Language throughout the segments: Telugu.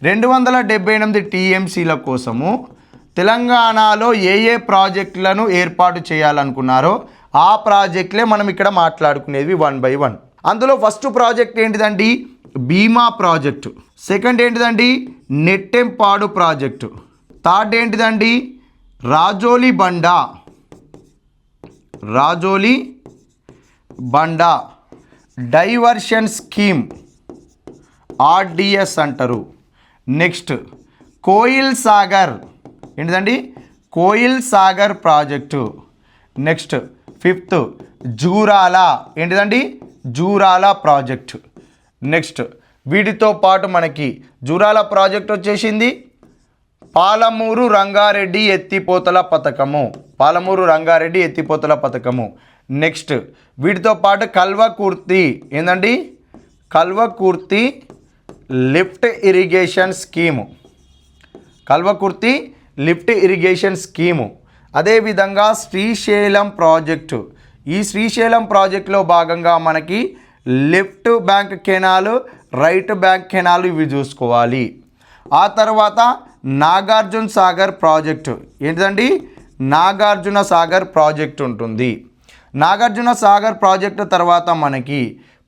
278 టీఎంసీల కోసము తెలంగాణలో ఏ ప్రాజెక్టులను ఏర్పాటు చేయాలనుకున్నారో ఆ ప్రాజెక్టులే మనం ఇక్కడ మాట్లాడుకునేవి 1 by 1. అందులో ఫస్ట్ ప్రాజెక్ట్ ఏంటిదండి? భీమా ప్రాజెక్టు. సెకండ్ ఏంటిదండి? నెట్టెంపాడు ప్రాజెక్టు. థర్డ్ ఏంటిదండి? Rajoli Banda diversion scheme, RDS అంటారు. నెక్స్ట్ కోయిల్ సాగర్, ఏంటిదండి? Koil Sagar project. Next fifth Jurala, ఏంటిదండి? జూరాల ప్రాజెక్టు. నెక్స్ట్ వీటితో పాటు మనకి జూరాల ప్రాజెక్ట్ వచ్చేసింది. పాలమూరు రంగారెడ్డి ఎత్తిపోతల పథకము. నెక్స్ట్ వీటితో పాటు కల్వకుర్తి, ఏంటండి? Kalwakurthy lift irrigation scheme. అదేవిధంగా శ్రీశైలం ప్రాజెక్టు. ఈ శ్రీశైలం ప్రాజెక్టులో భాగంగా మనకి left bank canal, right bank canal ఇవి చూసుకోవాలి. ఆ తర్వాత నాగార్జున సాగర్ ప్రాజెక్టు, ఏంటిదండి? నాగార్జున సాగర్ ప్రాజెక్టు ఉంటుంది. నాగార్జున సాగర్ ప్రాజెక్టు తర్వాత మనకి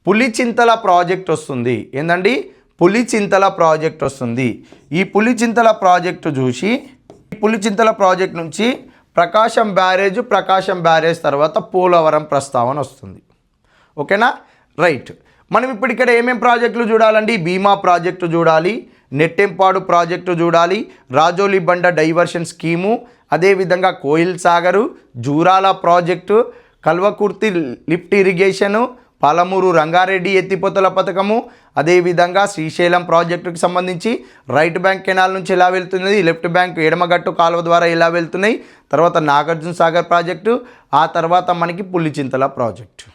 పులిచింతల ప్రాజెక్ట్ వస్తుంది. ఏంటండి? పులిచింతల ప్రాజెక్ట్ వస్తుంది. ఈ పులిచింతల ప్రాజెక్టు చూసి పులిచింతల ప్రాజెక్ట్ నుంచి ప్రకాశం బ్యారేజ్ తర్వాత పోలవరం ప్రస్తావన వస్తుంది. ఓకేనా? రైట్. మనం ఇప్పుడు ఇక్కడ ఏమేం ప్రాజెక్టులు చూడాలండి? భీమా ప్రాజెక్టు చూడాలి, నెట్టెంపాడు ప్రాజెక్టు చూడాలి, రాజోలి బండ డైవర్షన్ స్కీము, అదేవిధంగా Koil Sagar, Jurala project, Kalwakurthy lift irrigation, Palamuru Rangareddy ఎత్తిపోతల పథకము, అదేవిధంగా శ్రీశైలం ప్రాజెక్టుకి సంబంధించి రైట్ బ్యాంక్ కెనాల్ నుంచి ఎలా వెళ్తున్నది, లెఫ్ట్ బ్యాంక్ ఎడమగట్టు కాలువ ద్వారా ఎలా వెళ్తున్నాయి, తర్వాత నాగార్జున సాగర్ ప్రాజెక్టు, ఆ తర్వాత మనకి పులిచింతల ప్రాజెక్టు.